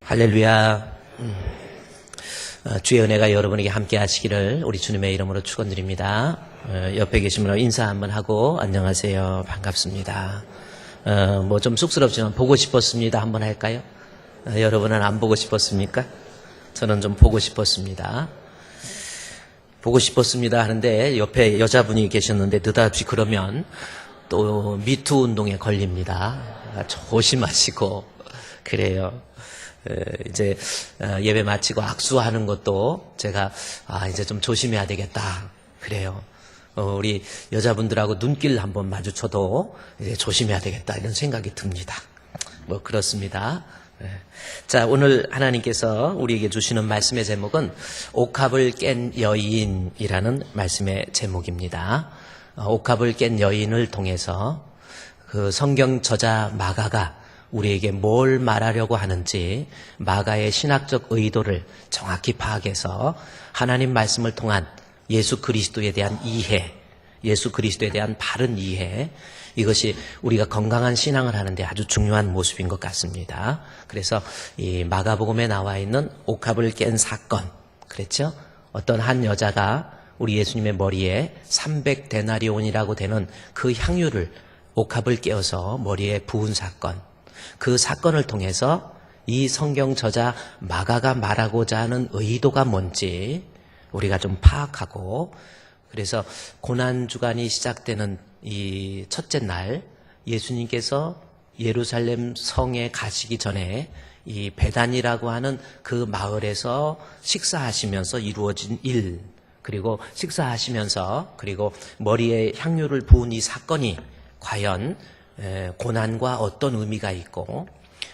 할렐루야. 주의 은혜가 여러분에게 함께 하시기를 우리 주님의 이름으로 축원드립니다. 옆에 계신 분하고 인사 한번 하고 안녕하세요. 반갑습니다. 뭐 좀 쑥스럽지만 보고 싶었습니다. 한번 할까요? 여러분은 안 보고 싶었습니까? 저는 좀 보고 싶었습니다. 보고 싶었습니다 하는데 옆에 여자분이 계셨는데 느닷없이 그러면 또 미투 운동에 걸립니다. 조심하시고 그래요. 이제 예배 마치고 악수하는 것도 제가 이제 좀 조심해야 되겠다 그래요. 우리 여자분들하고 눈길 한번 마주쳐도 이제 조심해야 되겠다 이런 생각이 듭니다. 뭐 그렇습니다. 자, 오늘 하나님께서 우리에게 주시는 말씀의 제목은 옥합을 깬 여인이라는 말씀의 제목입니다. 옥합을 깬 여인을 통해서 그 성경 저자 마가가 우리에게 뭘 말하려고 하는지 마가의 신학적 의도를 정확히 파악해서 하나님 말씀을 통한 예수 그리스도에 대한 이해, 예수 그리스도에 대한 바른 이해, 이것이 우리가 건강한 신앙을 하는데 아주 중요한 모습인 것 같습니다. 그래서 이 마가복음에 나와 있는 옥합을 깬 사건, 그랬죠? 어떤 한 여자가 우리 예수님의 머리에 300데나리온이라고 되는 그 향유를 옥합을 깨어서 머리에 부은 사건, 그 사건을 통해서 이 성경 저자 마가가 말하고자 하는 의도가 뭔지 우리가 좀 파악하고, 그래서 고난주간이 시작되는 이 첫째 날 예수님께서 예루살렘 성에 가시기 전에 이 베단이라고 하는 그 마을에서 식사하시면서 이루어진 일, 그리고 식사하시면서 그리고 머리에 향유를 부은 이 사건이 과연 고난과 어떤 의미가 있고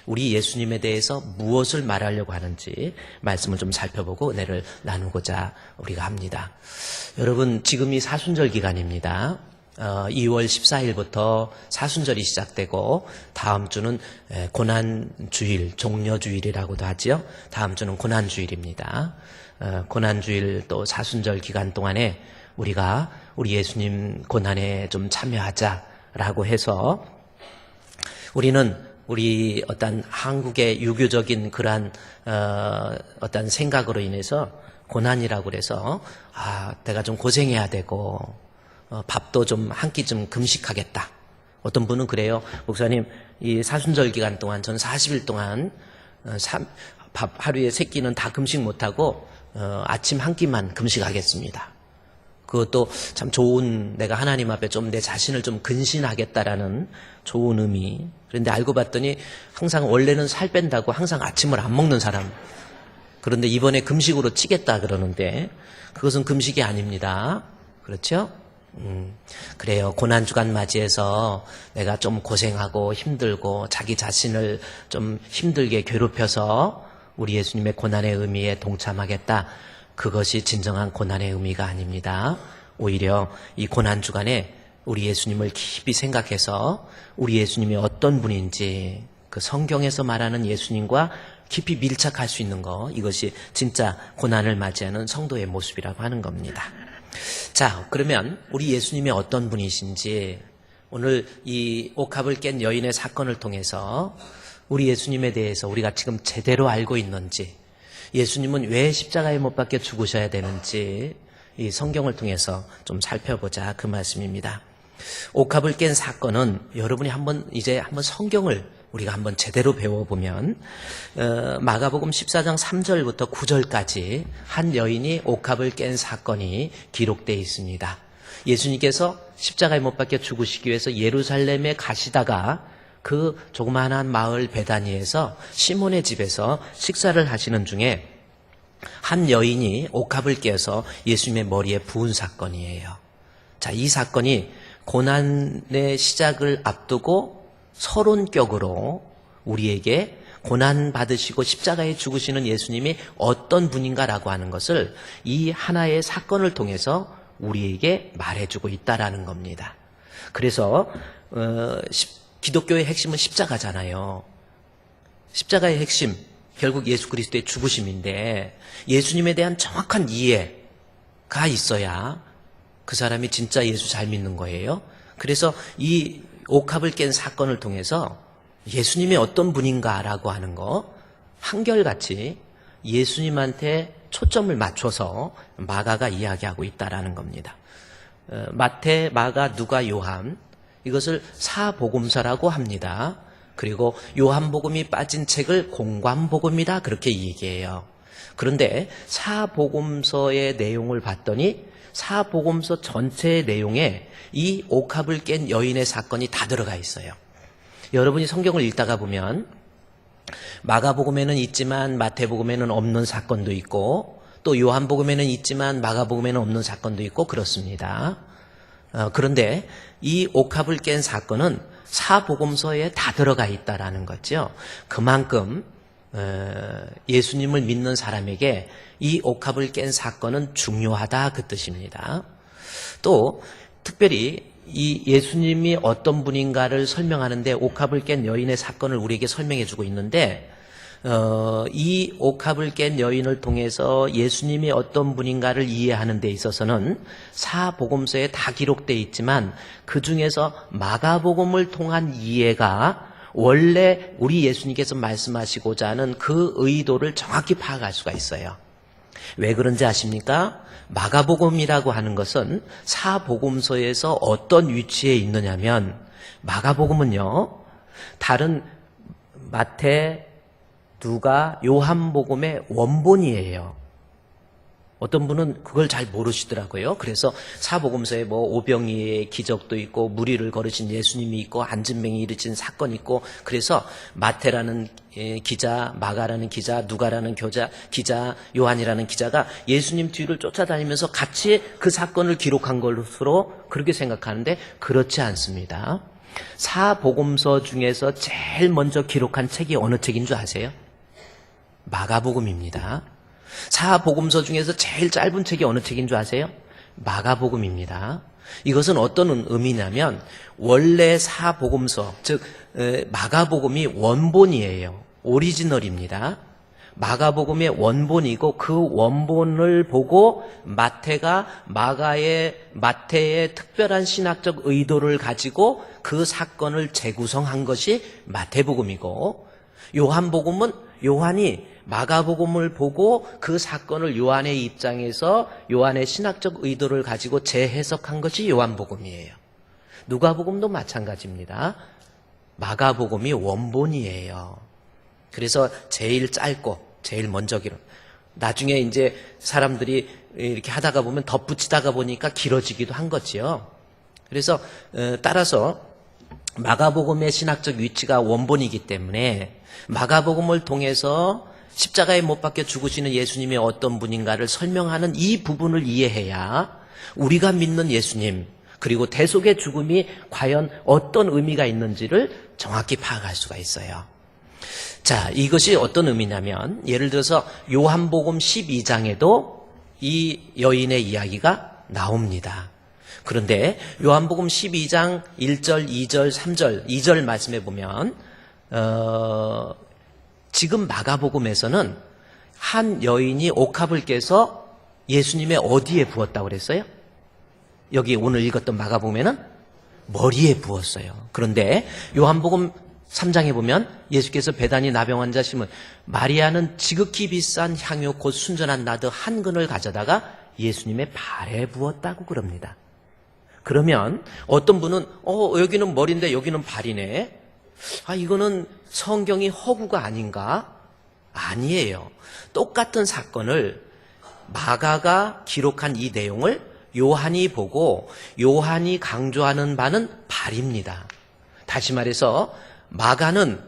우리 예수님에 대해서 무엇을 말하려고 하는지 말씀을 좀 살펴보고 은혜를 나누고자 우리가 합니다. 여러분, 지금이 사순절 기간입니다. 2월 14일부터 사순절이 시작되고 다음 주는 고난주일, 종려주일이라고도 하죠. 다음 주는 고난주일입니다. 고난주일 또 사순절 기간 동안에 우리가 우리 예수님 고난에 좀 참여하자라고 해서 우리는 우리 어떤 한국의 유교적인 그러한 어떤 생각으로 인해서 고난이라고 그래서 내가 좀 고생해야 되고 밥도 좀 한 끼 좀 금식하겠다. 어떤 분은 그래요. 목사님, 이 사순절 기간 동안 전 40일 동안 밥 하루에 3끼는 다 금식 못하고 아침 한 끼만 금식하겠습니다. 그것도 참 좋은, 내가 하나님 앞에 좀 내 자신을 좀 근신하겠다라는 좋은 의미. 그런데 알고 봤더니 항상 원래는 살 뺀다고 항상 아침을 안 먹는 사람. 그런데 이번에 금식으로 치겠다 그러는데 그것은 금식이 아닙니다. 그렇죠? 그래요. 고난주간 맞이해서 내가 좀 고생하고 힘들고 자기 자신을 좀 힘들게 괴롭혀서 우리 예수님의 고난의 의미에 동참하겠다. 그것이 진정한 고난의 의미가 아닙니다. 오히려 이 고난주간에 우리 예수님을 깊이 생각해서 우리 예수님이 어떤 분인지 그 성경에서 말하는 예수님과 깊이 밀착할 수 있는 거, 이것이 진짜 고난을 맞이하는 성도의 모습이라고 하는 겁니다. 자, 그러면 우리 예수님이 어떤 분이신지 오늘 이 옥합을 깬 여인의 사건을 통해서 우리 예수님에 대해서 우리가 지금 제대로 알고 있는지, 예수님은 왜 십자가에 못 박혀 죽으셔야 되는지 이 성경을 통해서 좀 살펴보자 그 말씀입니다. 옥합을 깬 사건은 여러분이 한번 성경을 우리가 한번 제대로 배워보면 마가복음 14장 3절부터 9절까지 한 여인이 옥합을 깬 사건이 기록되어 있습니다. 예수님께서 십자가에 못 박혀 죽으시기 위해서 예루살렘에 가시다가 그 조그마한 마을 베다니에서 시몬의 집에서 식사를 하시는 중에 한 여인이 옥합을 깨서 예수님의 머리에 부은 사건이에요. 자, 이 사건이 고난의 시작을 앞두고 서론격으로 우리에게 고난 받으시고 십자가에 죽으시는 예수님이 어떤 분인가라고 하는 것을 이 하나의 사건을 통해서 우리에게 말해주고 있다라는 겁니다. 그래서 기독교의 핵심은 십자가잖아요. 십자가의 핵심, 결국 예수 그리스도의 죽으심인데 예수님에 대한 정확한 이해가 있어야 그 사람이 진짜 예수 잘 믿는 거예요. 그래서 이 옥합을 깬 사건을 통해서 예수님이 어떤 분인가라고 하는 거, 한결같이 예수님한테 초점을 맞춰서 마가가 이야기하고 있다라는 겁니다. 마태, 마가, 누가, 요한 이것을 사복음서라고 합니다. 그리고 요한복음이 빠진 책을 공관복음이다 그렇게 얘기해요. 그런데 사복음서의 내용을 봤더니 사복음서 전체의 내용에 이 옥합을 깬 여인의 사건이 다 들어가 있어요. 여러분이 성경을 읽다가 보면 마가복음에는 있지만 마태복음에는 없는 사건도 있고 또 요한복음에는 있지만 마가복음에는 없는 사건도 있고 그렇습니다. 그런데 이 옥합을 깬 사건은 사복음서에 다 들어가 있다라는 거죠. 그만큼 예수님을 믿는 사람에게 이 옥합을 깬 사건은 중요하다 그 뜻입니다. 또 특별히 이 예수님이 어떤 분인가를 설명하는데 옥합을 깬 여인의 사건을 우리에게 설명해 주고 있는데 이 옥합을 깬 여인을 통해서 예수님이 어떤 분인가를 이해하는 데 있어서는 사복음서에 다 기록되어 있지만 그 중에서 마가복음을 통한 이해가 원래 우리 예수님께서 말씀하시고자 하는 그 의도를 정확히 파악할 수가 있어요. 왜 그런지 아십니까? 마가복음이라고 하는 것은 사복음서에서 어떤 위치에 있느냐면 마가복음은요, 다른 마태, 누가, 요한복음의 원본이에요. 어떤 분은 그걸 잘 모르시더라고요. 그래서 사복음서에 뭐 오병이의 기적도 있고 무리를 걸으신 예수님이 있고 안진뱅이 일으킨 사건이 있고 그래서 마태라는 기자, 마가라는 기자, 누가라는 기자, 요한이라는 기자가 예수님 뒤를 쫓아다니면서 같이 그 사건을 기록한 것으로 그렇게 생각하는데 그렇지 않습니다. 사복음서 중에서 제일 먼저 기록한 책이 어느 책인 줄 아세요? 마가복음입니다. 사복음서 중에서 제일 짧은 책이 어느 책인 줄 아세요? 마가복음입니다. 이것은 어떤 의미냐면 원래 사복음서, 즉 마가복음이 원본이에요. 오리지널입니다. 마가복음의 원본이고 그 원본을 보고 마태가 마태의 특별한 신학적 의도를 가지고 그 사건을 재구성한 것이 마태복음이고 요한복음은 요한이 마가복음을 보고 그 사건을 요한의 입장에서 요한의 신학적 의도를 가지고 재해석한 것이 요한복음이에요. 누가복음도 마찬가지입니다. 마가복음이 원본이에요. 그래서 제일 짧고 제일 먼저 기록. 나중에 이제 사람들이 이렇게 하다가 보면 덧붙이다가 보니까 길어지기도 한 거지요. 그래서 따라서 마가복음의 신학적 위치가 원본이기 때문에 마가복음을 통해서 십자가에 못 박혀 죽으시는 예수님이 어떤 분인가를 설명하는 이 부분을 이해해야 우리가 믿는 예수님 그리고 대속의 죽음이 과연 어떤 의미가 있는지를 정확히 파악할 수가 있어요. 자, 이것이 어떤 의미냐면 예를 들어서 요한복음 12장에도 이 여인의 이야기가 나옵니다. 그런데 요한복음 12장 1절, 2절, 3절, 2절 말씀해 보면 지금 마가복음에서는 한 여인이 옥합을 깨서 예수님의 어디에 부었다고 그랬어요? 여기 오늘 읽었던 마가복음에는 머리에 부었어요. 그런데 요한복음 3장에 보면 예수께서 베다니 나병 환자 심은 마리아는 지극히 비싼 향유 곧 순전한 나드 한 근을 가져다가 예수님의 발에 부었다고 그럽니다. 그러면 어떤 분은 여기는 머리인데 여기는 발이네. 이거는 성경이 허구가 아닌가? 아니에요. 똑같은 사건을 마가가 기록한 이 내용을 요한이 보고 요한이 강조하는 바는 발입니다. 다시 말해서 마가는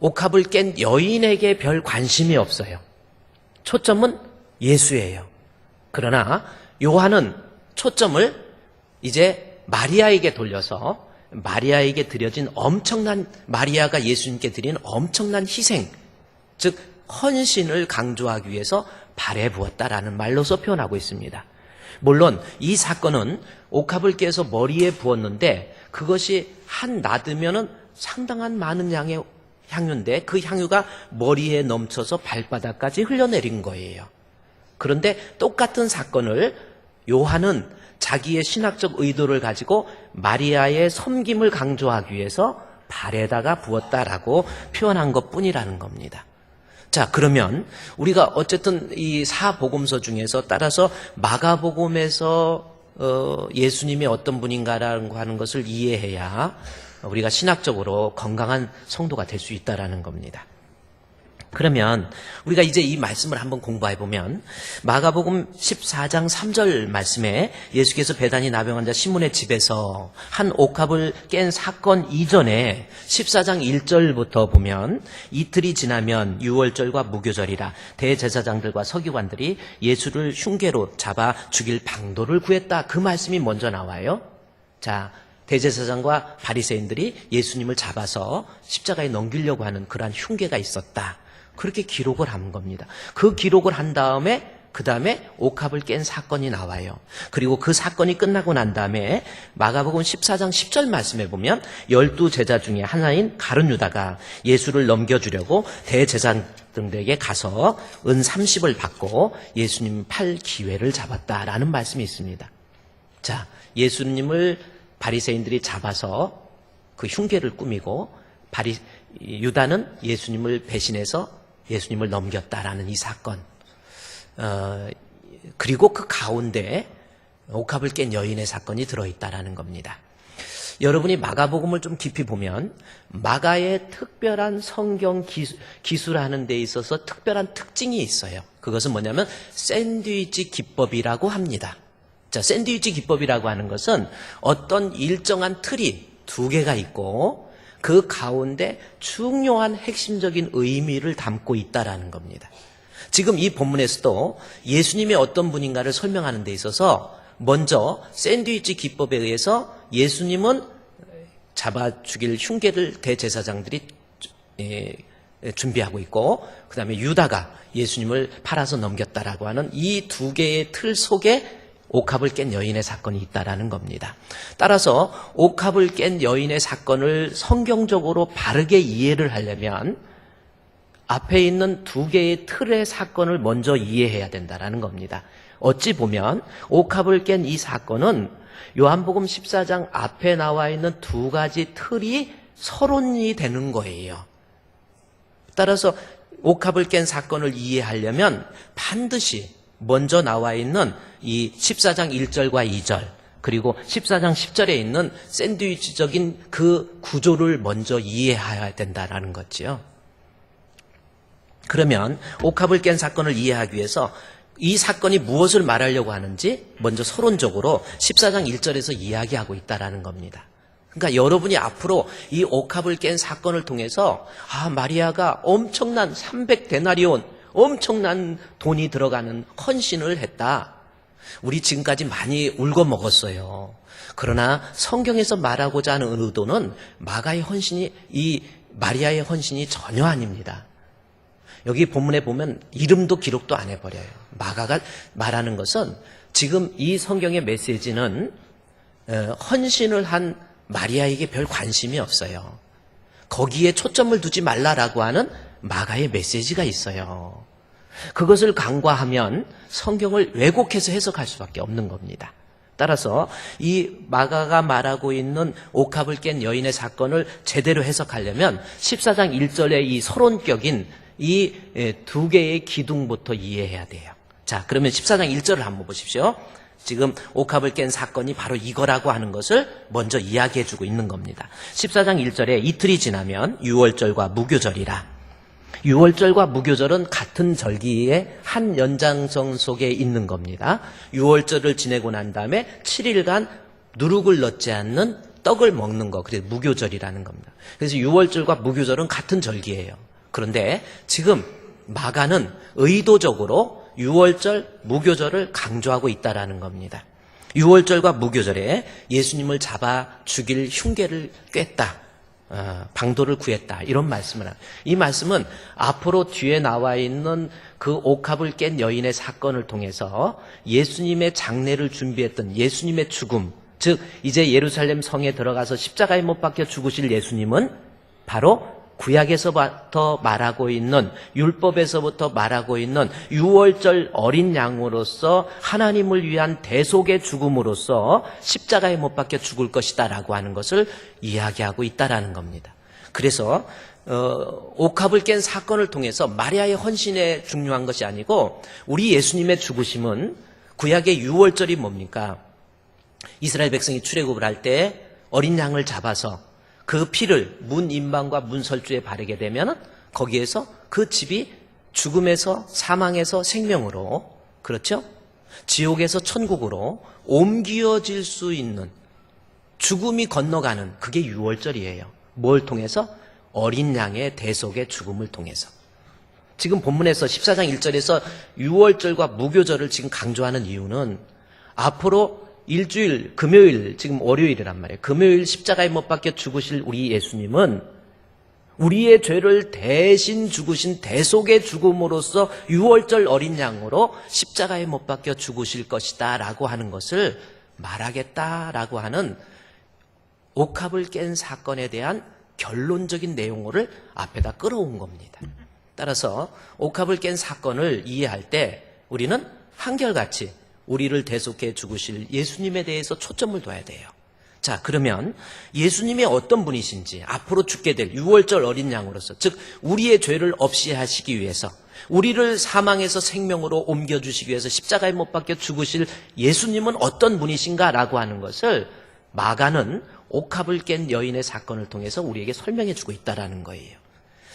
옥합을 깬 여인에게 별 관심이 없어요. 초점은 예수예요. 그러나 요한은 초점을 이제 마리아에게 돌려서 마리아에게 드려진 마리아가 예수님께 드린 엄청난 희생, 즉 헌신을 강조하기 위해서 발에 부었다라는 말로서 표현하고 있습니다. 물론 이 사건은 옥합을 깨서 머리에 부었는데 그것이 한 나드면은 상당한 많은 양의 향유인데 그 향유가 머리에 넘쳐서 발바닥까지 흘러내린 거예요. 그런데 똑같은 사건을 요한은 자기의 신학적 의도를 가지고 마리아의 섬김을 강조하기 위해서 발에다가 부었다라고 표현한 것뿐이라는 겁니다. 자, 그러면 우리가 어쨌든 이 사복음서 중에서 따라서 마가복음에서 예수님이 어떤 분인가라고 하는 것을 이해해야 우리가 신학적으로 건강한 성도가 될 수 있다라는 겁니다. 그러면 우리가 이제 이 말씀을 한번 공부해 보면 마가복음 14장 3절 말씀에 예수께서 베다니 나병 환자 시몬의 집에서 한 옥합을 깬 사건 이전에 14장 1절부터 보면 이틀이 지나면 유월절과 무교절이라 대제사장들과 서기관들이 예수를 흉계로 잡아 죽일 방도를 구했다. 그 말씀이 먼저 나와요. 자, 대제사장과 바리새인들이 예수님을 잡아서 십자가에 넘기려고 하는 그러한 흉계가 있었다. 그렇게 기록을 한 겁니다. 그 기록을 한 다음에 그 다음에 옥합을 깬 사건이 나와요. 그리고 그 사건이 끝나고 난 다음에 마가복음 14장 10절 말씀에 보면 12제자 중에 하나인 가룟 유다가 예수를 넘겨주려고 대제사장들에게 가서 은 30을 받고 예수님 팔 기회를 잡았다라는 말씀이 있습니다. 자, 예수님을 바리새인들이 잡아서 그 흉계를 꾸미고 유다는 예수님을 배신해서 예수님을 넘겼다라는 이 사건. 그리고 그 가운데 옥합을 깬 여인의 사건이 들어있다라는 겁니다. 여러분이 마가복음을 좀 깊이 보면 마가의 특별한 성경 기술하는 데 있어서 특별한 특징이 있어요. 그것은 뭐냐면 샌드위치 기법이라고 합니다. 자, 샌드위치 기법이라고 하는 것은 어떤 일정한 틀이 두 개가 있고 그 가운데 중요한 핵심적인 의미를 담고 있다라는 겁니다. 지금 이 본문에서도 예수님이 어떤 분인가를 설명하는 데 있어서 먼저 샌드위치 기법에 의해서 예수님은 잡아 죽일 흉계를 대제사장들이 준비하고 있고 그 다음에 유다가 예수님을 팔아서 넘겼다라고 하는 이 두 개의 틀 속에 옥합을 깬 여인의 사건이 있다라는 겁니다. 따라서 옥합을 깬 여인의 사건을 성경적으로 바르게 이해를 하려면 앞에 있는 두 개의 틀의 사건을 먼저 이해해야 된다라는 겁니다. 어찌 보면 옥합을 깬 이 사건은 요한복음 14장 앞에 나와 있는 두 가지 틀이 서론이 되는 거예요. 따라서 옥합을 깬 사건을 이해하려면 반드시 먼저 나와 있는 이 14장 1절과 2절 그리고 14장 10절에 있는 샌드위치적인 그 구조를 먼저 이해해야 된다는 거지요. 그러면 옥합을 깬 사건을 이해하기 위해서 이 사건이 무엇을 말하려고 하는지 먼저 서론적으로 14장 1절에서 이야기하고 있다는 겁니다. 그러니까 여러분이 앞으로 이 옥합을 깬 사건을 통해서 마리아가 엄청난 300데나리온 엄청난 돈이 들어가는 헌신을 했다. 우리 지금까지 많이 울고 먹었어요. 그러나 성경에서 말하고자 하는 의도는 마가의 헌신이 이 마리아의 헌신이 전혀 아닙니다. 여기 본문에 보면 이름도 기록도 안 해버려요. 마가가 말하는 것은 지금 이 성경의 메시지는 헌신을 한 마리아에게 별 관심이 없어요. 거기에 초점을 두지 말라라고 하는 마가의 메시지가 있어요. 그것을 간과하면 성경을 왜곡해서 해석할 수밖에 없는 겁니다. 따라서 이 마가가 말하고 있는 옥합을 깬 여인의 사건을 제대로 해석하려면 14장 1절의 이 서론격인 이 두 개의 기둥부터 이해해야 돼요. 자, 그러면 14장 1절을 한번 보십시오. 지금 옥합을 깬 사건이 바로 이거라고 하는 것을 먼저 이야기해주고 있는 겁니다. 14장 1절에 이틀이 지나면 유월절과 무교절이라. 유월절과 무교절은 같은 절기의 한 연장선 속에 있는 겁니다. 유월절을 지내고 난 다음에 7일간 누룩을 넣지 않는 떡을 먹는 거, 그래서 무교절이라는 겁니다. 그래서 유월절과 무교절은 같은 절기예요. 그런데 지금 마가는 의도적으로 유월절, 무교절을 강조하고 있다라는 겁니다. 유월절과 무교절에 예수님을 잡아 죽일 흉계를 꿰다. 방도를 구했다. 이런 말씀을 합니다. 이 말씀은 앞으로 뒤에 나와 있는 그 옥합을 깬 여인의 사건을 통해서 예수님의 장례를 준비했던 예수님의 죽음, 즉 이제 예루살렘 성에 들어가서 십자가에 못 박혀 죽으실 예수님은 바로 구약에서부터 말하고 있는 율법에서부터 말하고 있는 유월절 어린 양으로서 하나님을 위한 대속의 죽음으로써 십자가에 못 박혀 죽을 것이다 라고 하는 것을 이야기하고 있다라는 겁니다. 그래서 옥합을 깬 사건을 통해서 마리아의 헌신에 중요한 것이 아니고 우리 예수님의 죽으심은 구약의 유월절이 뭡니까? 이스라엘 백성이 출애굽을 할 때 어린 양을 잡아서 그 피를 문 인방과 문 설주에 바르게 되면 거기에서 그 집이 죽음에서 사망에서 생명으로, 그렇죠? 지옥에서 천국으로 옮겨질 수 있는, 죽음이 건너가는, 그게 유월절이에요. 뭘 통해서? 어린 양의 대속의 죽음을 통해서. 지금 본문에서 14장 1절에서 유월절과 무교절을 지금 강조하는 이유는 앞으로 일주일, 금요일, 지금 월요일이란 말이에요. 금요일 십자가에 못 박혀 죽으실 우리 예수님은 우리의 죄를 대신 죽으신 대속의 죽음으로써 유월절 어린 양으로 십자가에 못 박혀 죽으실 것이다 라고 하는 것을 말하겠다라고 하는 옥합을 깬 사건에 대한 결론적인 내용을 앞에다 끌어온 겁니다. 따라서 옥합을 깬 사건을 이해할 때 우리는 한결같이 우리를 대속해 죽으실 예수님에 대해서 초점을 둬야 돼요. 자, 그러면 예수님이 어떤 분이신지, 앞으로 죽게 될 유월절 어린 양으로서, 즉 우리의 죄를 없이 하시기 위해서, 우리를 사망에서 생명으로 옮겨주시기 위해서 십자가에 못 박혀 죽으실 예수님은 어떤 분이신가라고 하는 것을 마가는 옥합을 깬 여인의 사건을 통해서 우리에게 설명해 주고 있다는 거예요.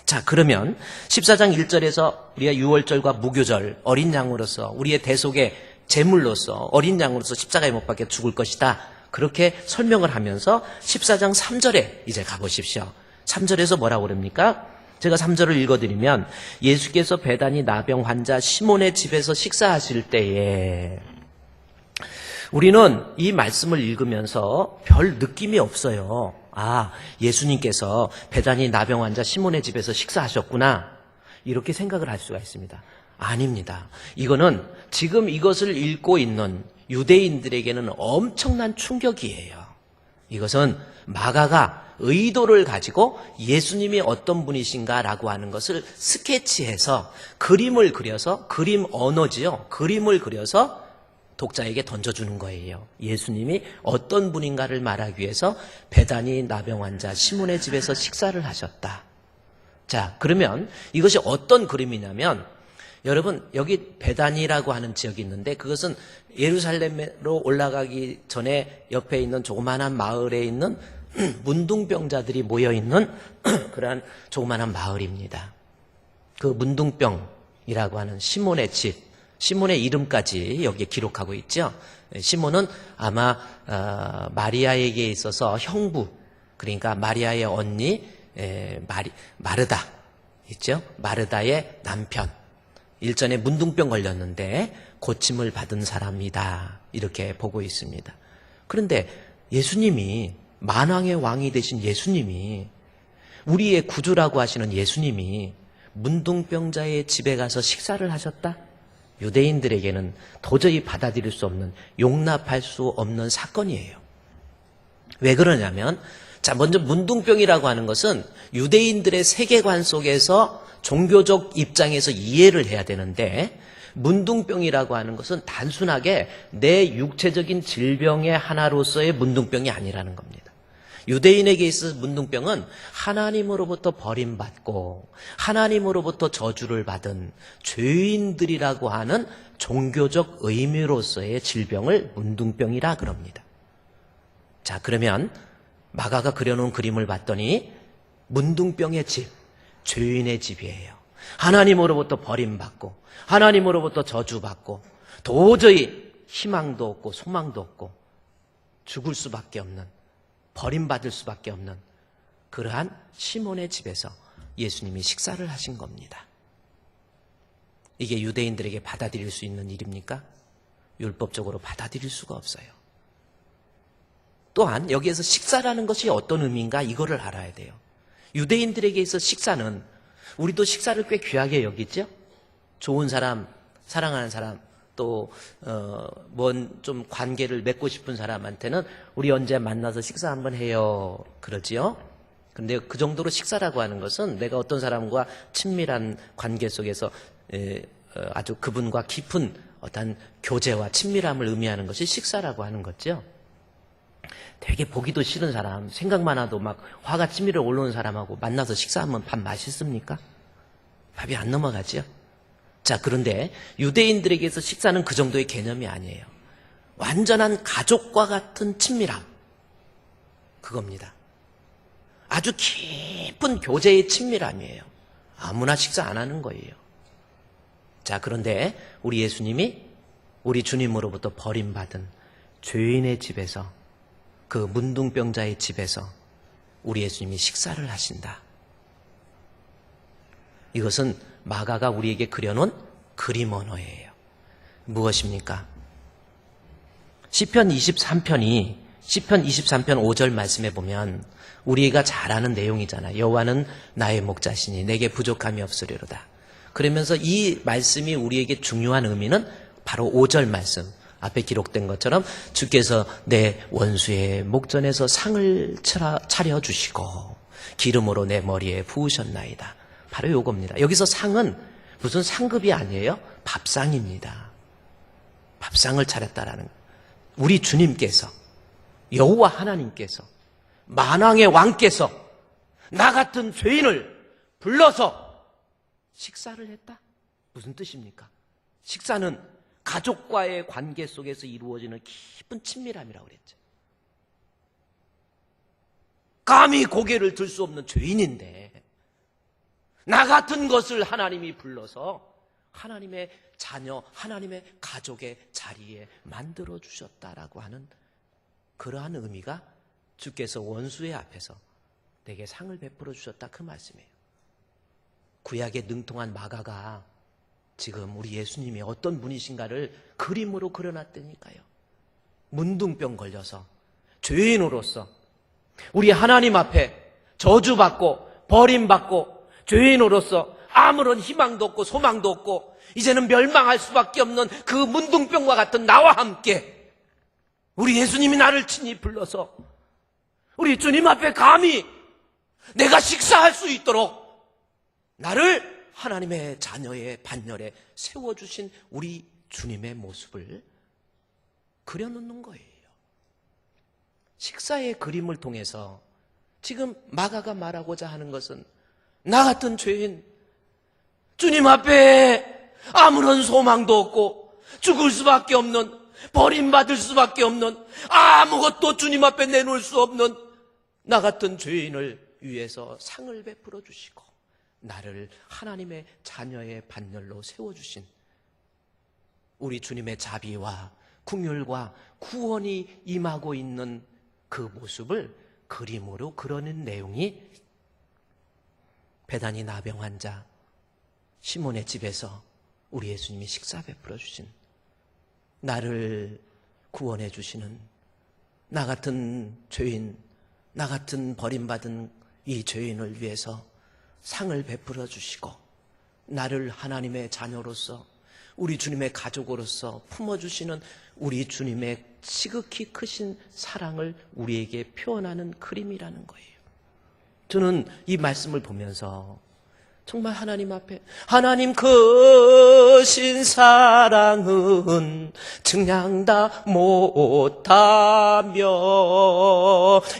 자, 그러면 14장 1절에서 우리가 유월절과 무교절 어린 양으로서 우리의 대속의 제물로서 어린 양으로서 십자가에 못 박혀 죽을 것이다, 그렇게 설명을 하면서 14장 3절에 이제 가보십시오. 3절에서 뭐라고 그럽니까? 제가 3절을 읽어드리면 예수께서 베다니 나병 환자 시몬의 집에서 식사하실 때에, 우리는 이 말씀을 읽으면서 별 느낌이 없어요. 아, 예수님께서 베다니 나병 환자 시몬의 집에서 식사하셨구나, 이렇게 생각을 할 수가 있습니다. 아닙니다. 이거는 지금 이것을 읽고 있는 유대인들에게는 엄청난 충격이에요. 이것은 마가가 의도를 가지고 예수님이 어떤 분이신가라고 하는 것을 스케치해서 그림을 그려서, 그림 언어지요, 그림을 그려서 독자에게 던져주는 거예요. 예수님이 어떤 분인가를 말하기 위해서 베다니 나병 환자 시몬의 집에서 식사를 하셨다. 자, 그러면 이것이 어떤 그림이냐면, 여러분, 여기 베다니라고 하는 지역이 있는데 그것은 예루살렘으로 올라가기 전에 옆에 있는 조그마한 마을에 있는 문둥병자들이 모여있는 그러한 조그마한 마을입니다. 그 문둥병이라고 하는 시몬의 집, 시몬의 이름까지 여기에 기록하고 있죠. 시몬은 아마 마리아에게 있어서 형부, 그러니까 마리아의 언니 마르다 있죠. 마르다의 남편, 일전에 문둥병 걸렸는데 고침을 받은 사람이다, 이렇게 보고 있습니다. 그런데 예수님이, 만왕의 왕이 되신 예수님이, 우리의 구주라고 하시는 예수님이 문둥병자의 집에 가서 식사를 하셨다? 유대인들에게는 도저히 받아들일 수 없는, 용납할 수 없는 사건이에요. 왜 그러냐면, 자, 먼저 문둥병이라고 하는 것은 유대인들의 세계관 속에서 종교적 입장에서 이해를 해야 되는데, 문둥병이라고 하는 것은 단순하게 내 육체적인 질병의 하나로서의 문둥병이 아니라는 겁니다. 유대인에게 있어서 문둥병은 하나님으로부터 버림받고 하나님으로부터 저주를 받은 죄인들이라고 하는 종교적 의미로서의 질병을 문둥병이라 그럽니다. 자, 그러면 마가가 그려놓은 그림을 봤더니 문둥병의 집, 죄인의 집이에요. 하나님으로부터 버림받고 하나님으로부터 저주받고 도저히 희망도 없고 소망도 없고 죽을 수밖에 없는, 버림받을 수밖에 없는 그러한 시몬의 집에서 예수님이 식사를 하신 겁니다. 이게 유대인들에게 받아들일 수 있는 일입니까? 율법적으로 받아들일 수가 없어요. 또한 여기에서 식사라는 것이 어떤 의미인가, 이거를 알아야 돼요. 유대인들에게 있어 식사는, 우리도 식사를 꽤 귀하게 여기죠? 좋은 사람, 사랑하는 사람, 또 뭔 좀 관계를 맺고 싶은 사람한테는 우리 언제 만나서 식사 한번 해요, 그러지요? 근데 그 정도로 식사라고 하는 것은 내가 어떤 사람과 친밀한 관계 속에서 아주 그분과 깊은 어떤 교제와 친밀함을 의미하는 것이 식사라고 하는 거죠. 되게 보기도 싫은 사람, 생각만 해도 막 화가 치밀어 올라오는 사람하고 만나서 식사하면 밥 맛있습니까? 밥이 안 넘어가죠? 자, 그런데 유대인들에게서 식사는 그 정도의 개념이 아니에요. 완전한 가족과 같은 친밀함. 그겁니다. 아주 깊은 교제의 친밀함이에요. 아무나 식사 안 하는 거예요. 자, 그런데 우리 예수님이 우리 주님으로부터 버림받은 죄인의 집에서, 그 문둥병자의 집에서 우리 예수님이 식사를 하신다. 이것은 마가가 우리에게 그려놓은 그림 언어예요. 무엇입니까? 시편 23편 5절 말씀에 보면 우리가 잘 아는 내용이잖아요. 여호와는 나의 목자시니 내게 부족함이 없으리로다. 그러면서 이 말씀이 우리에게 중요한 의미는 바로 5절 말씀 앞에 기록된 것처럼 주께서 내 원수의 목전에서 상을 차려주시고 기름으로 내 머리에 부으셨나이다. 바로 요겁니다. 여기서 상은 무슨 상급이 아니에요. 밥상입니다. 밥상을 차렸다라는 거예요. 우리 주님께서, 여호와 하나님께서, 만왕의 왕께서 나 같은 죄인을 불러서 식사를 했다? 무슨 뜻입니까? 식사는 가족과의 관계 속에서 이루어지는 깊은 친밀함이라고 그랬죠. 감히 고개를 들 수 없는 죄인인데 나 같은 것을 하나님이 불러서 하나님의 자녀, 하나님의 가족의 자리에 만들어주셨다라고 하는 그러한 의미가 주께서 원수의 앞에서 내게 상을 베풀어 주셨다, 그 말씀이에요. 구약에 능통한 마가가 지금 우리 예수님이 어떤 분이신가를 그림으로 그려놨다니까요. 문둥병 걸려서 죄인으로서 우리 하나님 앞에 저주받고 버림받고 죄인으로서 아무런 희망도 없고 소망도 없고 이제는 멸망할 수밖에 없는 그 문둥병과 같은 나와 함께 우리 예수님이 나를 친히 불러서 우리 주님 앞에 감히 내가 식사할 수 있도록 나를 하나님의 자녀의 반열에 세워주신 우리 주님의 모습을 그려놓는 거예요. 식사의 그림을 통해서 지금 마가가 말하고자 하는 것은 나 같은 죄인, 주님 앞에 아무런 소망도 없고 죽을 수밖에 없는, 버림받을 수밖에 없는, 아무것도 주님 앞에 내놓을 수 없는 나 같은 죄인을 위해서 상을 베풀어 주시고 나를 하나님의 자녀의 반열로 세워주신 우리 주님의 자비와 긍휼과 구원이 임하고 있는 그 모습을 그림으로 그려낸 내용이 배다니 나병 환자 시몬의 집에서 우리 예수님이 식사 베풀어 주신, 나를 구원해 주시는 나 같은 죄인, 나 같은 버림받은 이 죄인을 위해서 상을 베풀어 주시고 나를 하나님의 자녀로서 우리 주님의 가족으로서 품어주시는 우리 주님의 지극히 크신 사랑을 우리에게 표현하는 그림이라는 거예요. 저는 이 말씀을 보면서 정말 하나님 앞에 하나님 크신 사랑은 증량다 못하며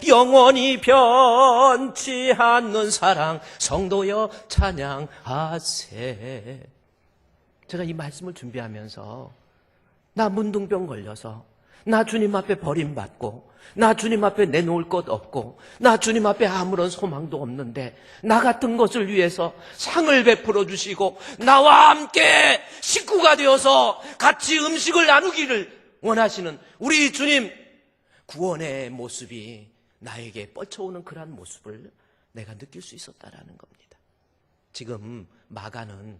영원히 변치 않는 사랑 성도여 찬양하세. 제가 이 말씀을 준비하면서 나 문둥병 걸려서 나 주님 앞에 버림받고 나 주님 앞에 내놓을 것 없고 나 주님 앞에 아무런 소망도 없는데 나 같은 것을 위해서 상을 베풀어 주시고 나와 함께 식구가 되어서 같이 음식을 나누기를 원하시는 우리 주님 구원의 모습이 나에게 뻗쳐오는 그러한 모습을 내가 느낄 수 있었다라는 겁니다. 지금 마가는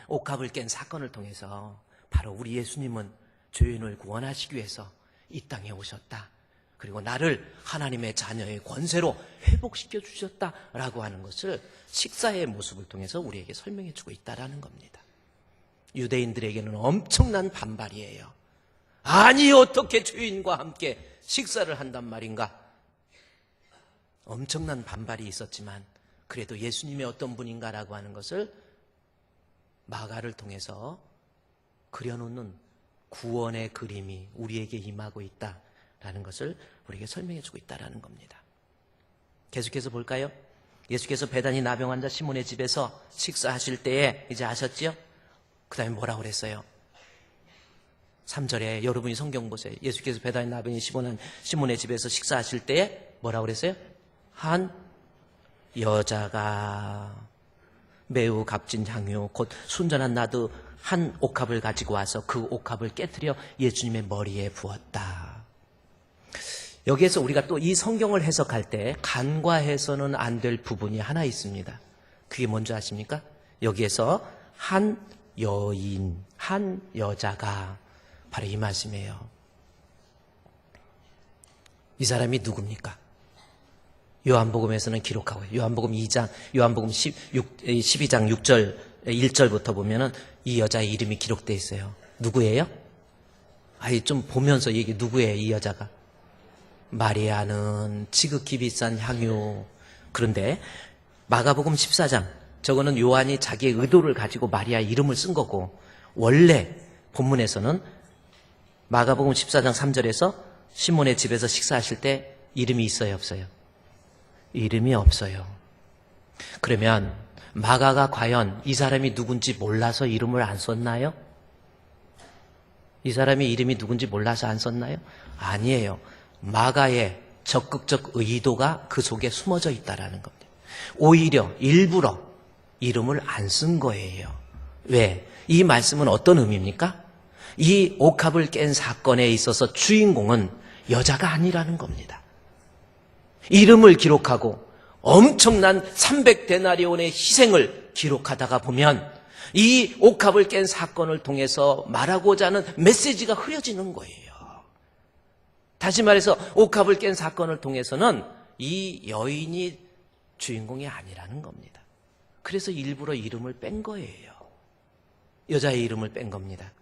옥합을 깬 사건을 통해서 바로 우리 예수님은 죄인을 구원하시기 위해서 이 땅에 오셨다. 그리고 나를 하나님의 자녀의 권세로 회복시켜 주셨다라고 하는 것을 식사의 모습을 통해서 우리에게 설명해 주고 있다라는 겁니다. 유대인들에게는 엄청난 반발이에요. 아니 어떻게 죄인과 함께 식사를 한단 말인가? 엄청난 반발이 있었지만 그래도 예수님이 어떤 분인가라고 하는 것을 마가를 통해서 그려놓는 구원의 그림이 우리에게 임하고 있다라는 것을 우리에게 설명해 주고 있다는 겁니다. 계속해서 볼까요? 예수께서 베다니 나병 환자 시몬의 집에서 식사하실 때에 이제 아셨죠? 그 다음에 뭐라고 그랬어요? 3절에 여러분이 성경 보세요. 예수께서 베다니 나병이 시몬의 집에서 식사하실 때에 뭐라고 그랬어요? 한 여자가 매우 값진 향유 곧 순전한 나드 한 옥합을 가지고 와서 그 옥합을 깨트려 예수님의 머리에 부었다. 여기에서 우리가 또 이 성경을 해석할 때 간과해서는 안 될 부분이 하나 있습니다. 그게 뭔지 아십니까? 여기에서 한 여인, 한 여자가 바로 이 말씀이에요. 이 사람이 누굽니까? 요한복음에서는 기록하고 요한복음 12장 6절 1절부터 보면은 이 여자의 이름이 기록되어 있어요. 누구예요? 좀 보면서 얘기 누구예요? 이 여자가? 마리아는 지극히 비싼 향유. 그런데 마가복음 14장 저거는 요한이 자기의 의도를 가지고 마리아 이름을 쓴 거고 원래 본문에서는 마가복음 14장 3절에서 시몬의 집에서 식사하실 때 이름이 있어요? 없어요? 이름이 없어요. 그러면 마가가 과연 이 사람이 누군지 몰라서 이름을 안 썼나요? 이 사람이 이름이 누군지 몰라서 안 썼나요? 아니에요. 마가의 적극적 의도가 그 속에 숨어져 있다는 겁니다. 오히려 일부러 이름을 안 쓴 거예요. 왜? 이 말씀은 어떤 의미입니까? 이 옥합을 깬 사건에 있어서 주인공은 여자가 아니라는 겁니다. 이름을 기록하고 엄청난 300데나리온의 희생을 기록하다가 보면 이 옥합을 깬 사건을 통해서 말하고자 하는 메시지가 흐려지는 거예요. 다시 말해서 옥합을 깬 사건을 통해서는 이 여인이 주인공이 아니라는 겁니다. 그래서 일부러 이름을 뺀 거예요. 여자의 이름을 뺀 겁니다.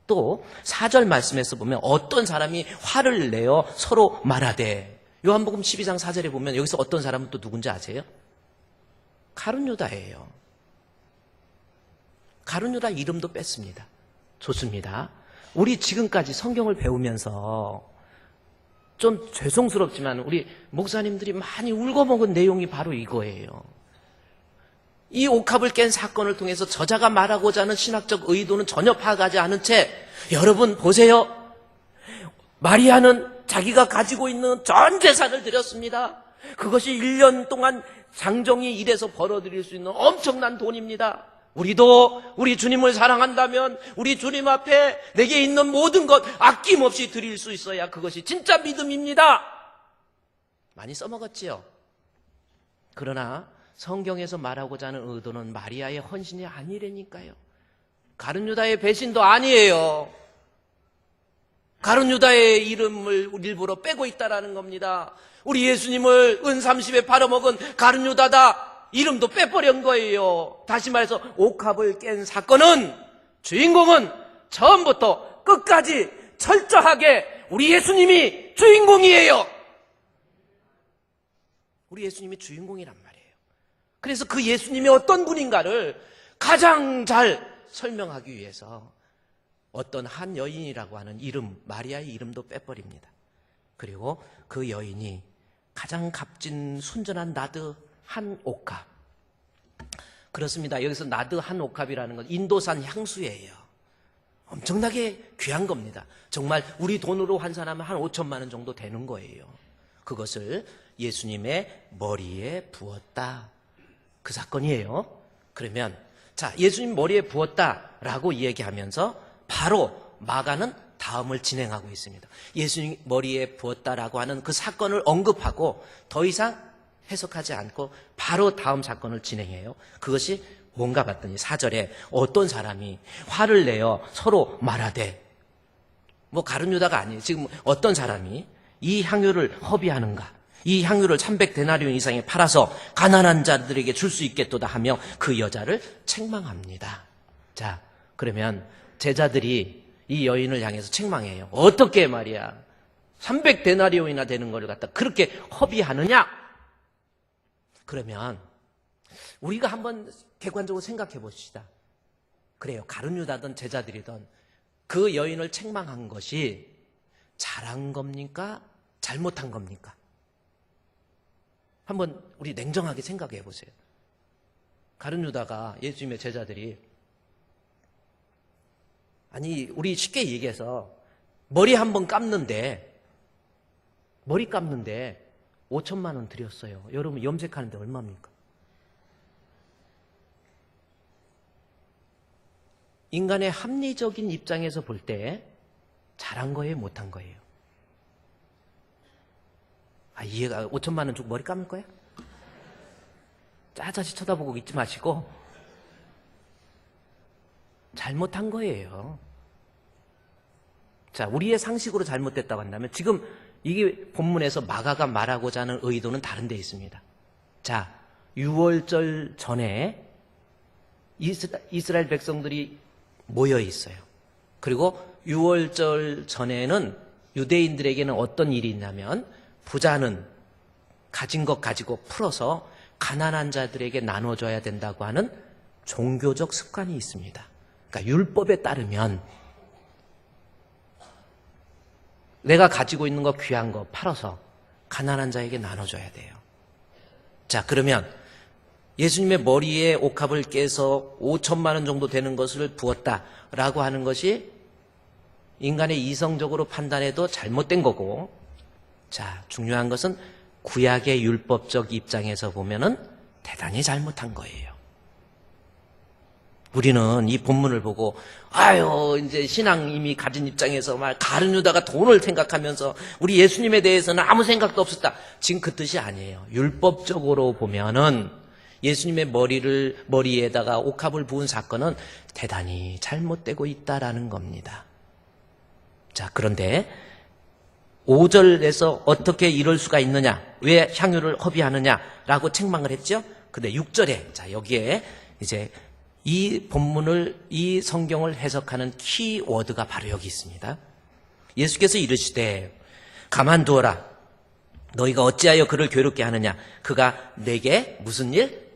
또 4절 말씀에서 보면 어떤 사람이 화를 내어 서로 말하되 요한복음 12장 4절에 보면 여기서 어떤 사람은 또 누군지 아세요? 가룟 유다예요. 가룟 유다 이름도 뺐습니다. 좋습니다. 우리 지금까지 성경을 배우면서 좀 죄송스럽지만 우리 목사님들이 많이 울고먹은 내용이 바로 이거예요. 이 옥합을 깬 사건을 통해서 저자가 말하고자 하는 신학적 의도는 전혀 파악하지 않은 채 여러분 보세요. 마리아는 자기가 가지고 있는 전 재산을 드렸습니다. 그것이 1년 동안 장정이 일해서 벌어들일 수 있는 엄청난 돈입니다. 우리도 우리 주님을 사랑한다면 우리 주님 앞에 내게 있는 모든 것 아낌없이 드릴 수 있어야 그것이 진짜 믿음입니다. 많이 써먹었지요. 그러나 성경에서 말하고자 하는 의도는 마리아의 헌신이 아니라니까요. 가룟 유다의 배신도 아니에요. 가룟 유다의 이름을 일부러 빼고 있다라는 겁니다. 우리 예수님을 은 30에 팔아먹은 가룟 유다다. 이름도 빼버린 거예요. 다시 말해서 옥합을 깬 사건은 주인공은 처음부터 끝까지 철저하게 우리 예수님이 주인공이에요. 우리 예수님이 주인공이란 말이에요. 그래서 그 예수님이 어떤 분인가를 가장 잘 설명하기 위해서 어떤 한 여인이라고 하는 이름, 마리아의 이름도 빼버립니다. 그리고 그 여인이 가장 값진 순전한 나드 한 옥합. 그렇습니다. 여기서 나드 한 옥합이라는 건 인도산 향수예요. 엄청나게 귀한 겁니다. 정말 우리 돈으로 환산하면 한 5천만 원 정도 되는 거예요. 그것을 예수님의 머리에 부었다. 그 사건이에요. 그러면 자, 예수님 머리에 부었다라고 이야기하면서 바로 마가는 다음을 진행하고 있습니다. 예수님 머리에 부었다라고 하는 그 사건을 언급하고 더 이상 해석하지 않고 바로 다음 사건을 진행해요. 그것이 뭔가 봤더니 4절에 어떤 사람이 화를 내어 서로 말하되 가룟 유다가 아니에요. 지금 어떤 사람이 이 향유를 허비하는가? 이 향유를 300데나리온 이상에 팔아서 가난한 자들에게 줄 수 있겠도다 하며 그 여자를 책망합니다. 자, 그러면 제자들이 이 여인을 향해서 책망해요. 어떻게 말이야? 300데나리온이나 되는 걸 갖다 그렇게 허비하느냐? 그러면 우리가 한번 객관적으로 생각해 봅시다. 그래요. 가룟 유다든 제자들이든 그 여인을 책망한 것이 잘한 겁니까? 잘못한 겁니까? 한번 우리 냉정하게 생각해 보세요. 가룟 유다가 예수님의 제자들이 아니 우리 쉽게 얘기해서 머리 한번 감는데 5천만 원 드렸어요. 여러분 염색하는데 얼마입니까? 인간의 합리적인 입장에서 볼 때 잘한 거예요, 못한 거예요? 이해가 5천만 원 주고 머리 감을 거야? 짜자시 쳐다보고 있지 마시고 잘못한 거예요. 자, 우리의 상식으로 잘못됐다고 한다면 지금 이게 본문에서 마가가 말하고자 하는 의도는 다른 데 있습니다. 자, 유월절 전에 이스라엘 백성들이 모여 있어요. 그리고 유월절 전에는 유대인들에게는 어떤 일이 있냐면 부자는 가진 것 가지고 풀어서 가난한 자들에게 나눠줘야 된다고 하는 종교적 습관이 있습니다. 그러니까 율법에 따르면 내가 가지고 있는 거 귀한 거 팔아서 가난한 자에게 나눠줘야 돼요. 자, 그러면 예수님의 머리에 옥합을 깨서 5천만 원 정도 되는 것을 부었다라고 하는 것이 인간의 이성적으로 판단해도 잘못된 거고, 자, 중요한 것은 구약의 율법적 입장에서 보면은 대단히 잘못한 거예요. 우리는 이 본문을 보고 이제 신앙 이미 가진 입장에서 가룟 유다가 돈을 생각하면서 우리 예수님에 대해서는 아무 생각도 없었다. 지금 그 뜻이 아니에요. 율법적으로 보면은 예수님의 머리에다가 옥합을 부은 사건은 대단히 잘못되고 있다라는 겁니다. 자, 그런데 5절에서 어떻게 이럴 수가 있느냐, 왜 향유를 허비하느냐라고 책망을 했죠. 근데 6절에 자, 여기에 이제 이 본문을, 이 성경을 해석하는 키워드가 바로 여기 있습니다. 예수께서 이르시되 가만두어라. 너희가 어찌하여 그를 괴롭게 하느냐. 그가 내게 무슨 일?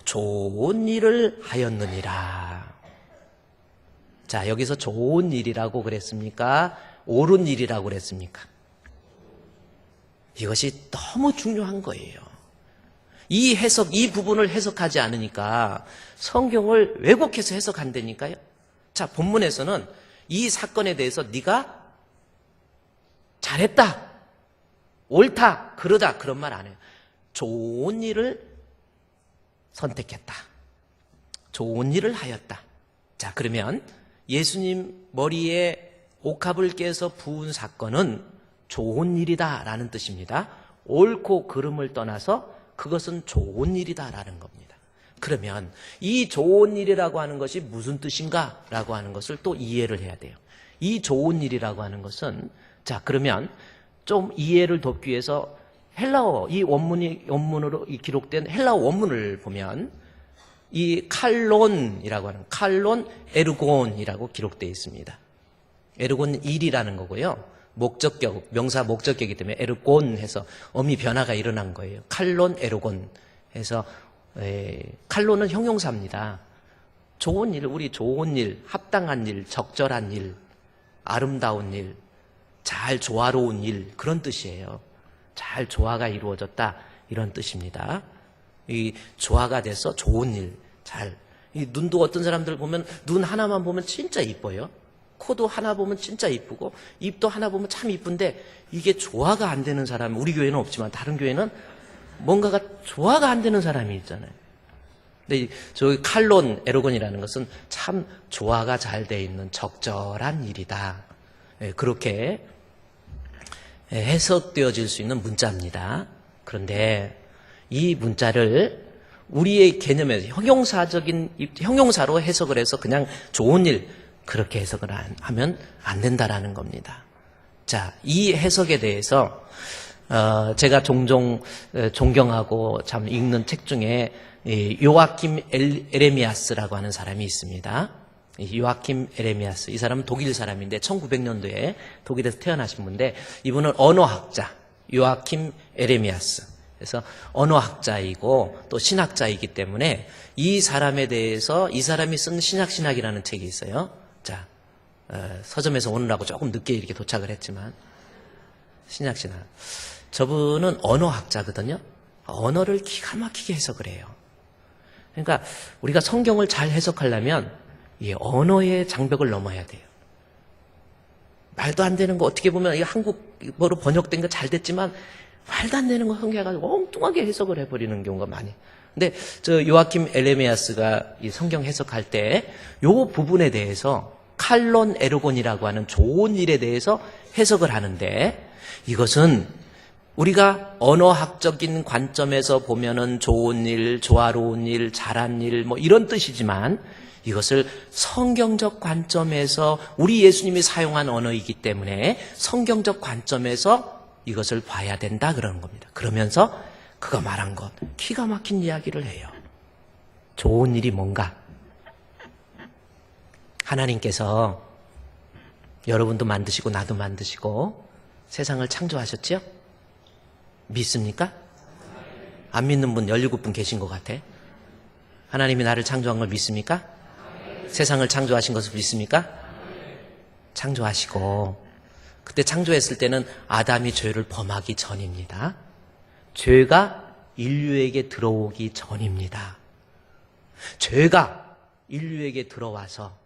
좋은 일을 하였느니라. 자, 여기서 좋은 일이라고 그랬습니까? 옳은 일이라고 그랬습니까? 이것이 너무 중요한 거예요. 이 부분을 해석하지 않으니까 성경을 왜곡해서 해석한다니까요. 자, 본문에서는 이 사건에 대해서 네가 잘했다, 옳다, 그러다 그런 말 안 해요. 좋은 일을 선택했다. 좋은 일을 하였다. 자, 그러면 예수님 머리에 옥합을 깨서 부은 사건은 좋은 일이다라는 뜻입니다. 옳고 그름을 떠나서 그것은 좋은 일이다라는 겁니다. 그러면 이 좋은 일이라고 하는 것이 무슨 뜻인가라고 하는 것을 또 이해를 해야 돼요. 이 좋은 일이라고 하는 것은, 자, 그러면 좀 이해를 돕기 위해서 헬라어, 이 원문으로 기록된 헬라어 원문을 보면 이 칼론이라고 하는, 칼론 에르곤이라고 기록되어 있습니다. 에르곤은 일이라는 거고요. 목적격, 명사 목적격이기 때문에 에르곤 해서 어미 변화가 일어난 거예요. 칼론 에르곤 해서, 칼론은 형용사입니다. 좋은 일, 우리 좋은 일, 합당한 일, 적절한 일, 아름다운 일, 잘 조화로운 일, 그런 뜻이에요. 잘 조화가 이루어졌다, 이런 뜻입니다. 이 조화가 돼서 좋은 일, 이 눈도 어떤 사람들 보면 눈 하나만 보면 진짜 이뻐요. 코도 하나 보면 진짜 이쁘고 입도 하나 보면 참 이쁜데 이게 조화가 안 되는 사람, 우리 교회는 없지만 다른 교회는 뭔가가 조화가 안 되는 사람이 있잖아요. 근데 저기 칼론 에르곤이라는 것은 참 조화가 잘 돼 있는 적절한 일이다. 그렇게 해석되어질 수 있는 문자입니다. 그런데 이 문자를 우리의 개념에서 형용사로 해석을 해서 그냥 좋은 일, 그렇게 해석을 하면 안 된다라는 겁니다. 자, 이 해석에 대해서 제가 종종 존경하고 참 읽는 책 중에 요아킴 에레미아스라고 하는 사람이 있습니다. 요아킴 에레미아스, 이 사람은 독일 사람인데 1900년도에 독일에서 태어나신 분인데 이분은 언어학자 요아킴 에레미아스, 그래서 언어학자이고 또 신학자이기 때문에 이 사람에 대해서 이 사람이 쓴 신학이라는 책이 있어요. 자, 서점에서 오느라고 조금 늦게 이렇게 도착을 했지만, 신약신학. 저분은 언어학자거든요. 언어를 기가 막히게 해석을 해요. 그러니까 우리가 성경을 잘 해석하려면 이 언어의 장벽을 넘어야 돼요. 말도 안 되는 거 어떻게 보면 이 한국어로 번역된 거 잘 됐지만 말도 안 되는 거 성경해가지고 엉뚱하게 해석을 해버리는 경우가 많이. 근데 저 요아킴 엘레미아스가 이 성경 해석할 때 요 부분에 대해서 칼론 에르곤이라고 하는 좋은 일에 대해서 해석을 하는데, 이것은 우리가 언어학적인 관점에서 보면은 좋은 일, 조화로운 일, 잘한 일 뭐 이런 뜻이지만, 이것을 성경적 관점에서 우리 예수님이 사용한 언어이기 때문에 성경적 관점에서 이것을 봐야 된다 그러는 겁니다. 그러면서 그가 말한 것 기가 막힌 이야기를 해요. 좋은 일이 뭔가? 하나님께서 여러분도 만드시고 나도 만드시고 세상을 창조하셨죠? 믿습니까? 안 믿는 분 17분 계신 것 같아. 하나님이 나를 창조한 걸 믿습니까? 세상을 창조하신 것을 믿습니까? 창조하시고, 그때 창조했을 때는 아담이 죄를 범하기 전입니다. 죄가 인류에게 들어오기 전입니다. 죄가 인류에게 들어와서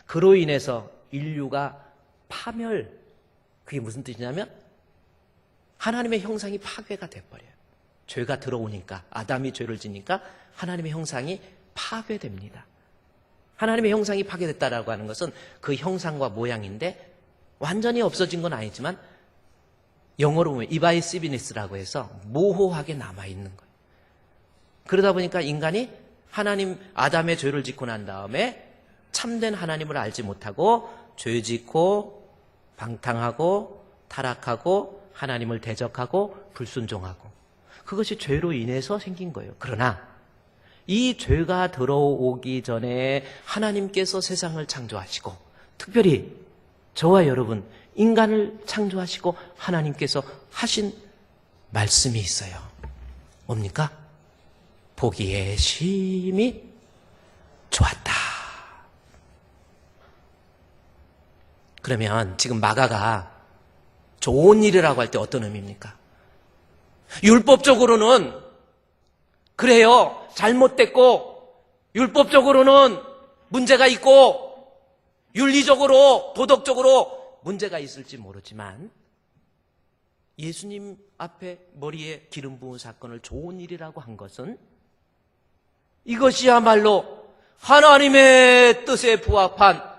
그로 인해서 인류가 파멸, 그게 무슨 뜻이냐면 하나님의 형상이 파괴가 돼버려요. 죄가 들어오니까, 아담이 죄를 지니까 하나님의 형상이 파괴됩니다. 하나님의 형상이 파괴됐다라고 하는 것은 그 형상과 모양인데 완전히 없어진 건 아니지만 영어로 보면 이바이시비니스라고 해서 모호하게 남아있는 거예요. 그러다 보니까 인간이 하나님, 아담의 죄를 짓고 난 다음에 참된 하나님을 알지 못하고 죄 짓고 방탕하고 타락하고 하나님을 대적하고 불순종하고, 그것이 죄로 인해서 생긴 거예요. 그러나 이 죄가 들어오기 전에 하나님께서 세상을 창조하시고, 특별히 저와 여러분 인간을 창조하시고 하나님께서 하신 말씀이 있어요. 뭡니까? 보기에 심히 좋았다. 그러면 지금 마가가 좋은 일이라고 할 때 어떤 의미입니까? 율법적으로는 그래요, 잘못됐고 율법적으로는 문제가 있고 윤리적으로 도덕적으로 문제가 있을지 모르지만 예수님 앞에 머리에 기름 부은 사건을 좋은 일이라고 한 것은 이것이야말로 하나님의 뜻에 부합한,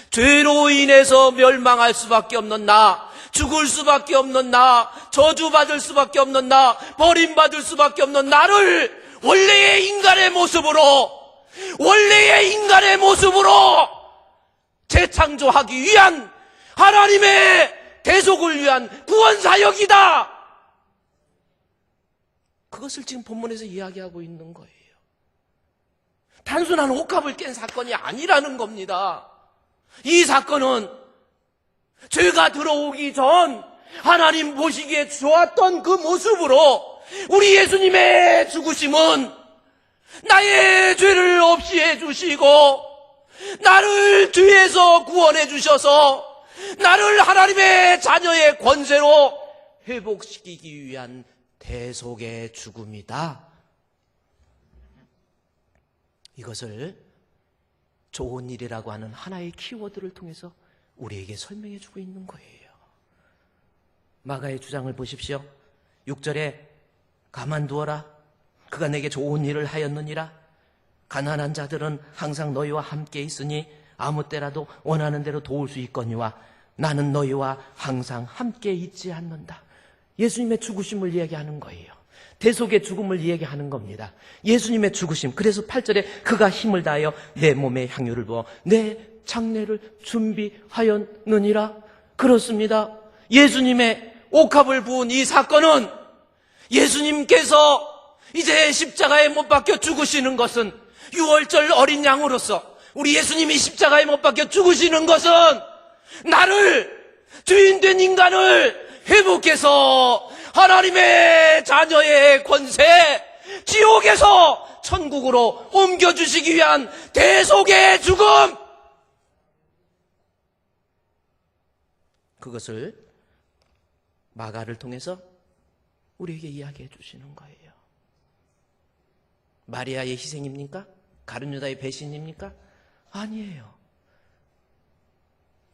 죄로 인해서 멸망할 수밖에 없는 나, 죽을 수밖에 없는 나, 저주받을 수밖에 없는 나, 버림받을 수밖에 없는 나를 원래의 인간의 모습으로 재창조하기 위한 하나님의 대속을 위한 구원사역이다. 그것을 지금 본문에서 이야기하고 있는 거예요. 단순한 옥합을 깬 사건이 아니라는 겁니다. 이 사건은 죄가 들어오기 전 하나님 보시기에 좋았던 그 모습으로 우리 예수님의 죽으심은 나의 죄를 없이 해주시고 나를 죄에서 구원해 주셔서 나를 하나님의 자녀의 권세로 회복시키기 위한 대속의 죽음이다. 이것을 좋은 일이라고 하는 하나의 키워드를 통해서 우리에게 설명해 주고 있는 거예요. 마가의 주장을 보십시오. 6절에 가만두어라, 그가 내게 좋은 일을 하였느니라. 가난한 자들은 항상 너희와 함께 있으니 아무 때라도 원하는 대로 도울 수 있거니와 나는 너희와 항상 함께 있지 않는다. 예수님의 죽으심을 이야기하는 거예요. 대속의 죽음을 이야기하는 겁니다. 예수님의 죽으심. 그래서 8절에 그가 힘을 다하여 내 몸에 향유를 부어 내 장례를 준비하였느니라. 그렇습니다. 예수님의 옥합을 부은 이 사건은 예수님께서 이제 십자가에 못 박혀 죽으시는 것은, 6월절 어린 양으로서 우리 예수님이 십자가에 못 박혀 죽으시는 것은 나를, 죄인된 인간을 회복해서 하나님의 자녀의 권세, 지옥에서 천국으로 옮겨주시기 위한 대속의 죽음, 그것을 마가를 통해서 우리에게 이야기해 주시는 거예요. 마리아의 희생입니까? 가룟 유다의 배신입니까? 아니에요.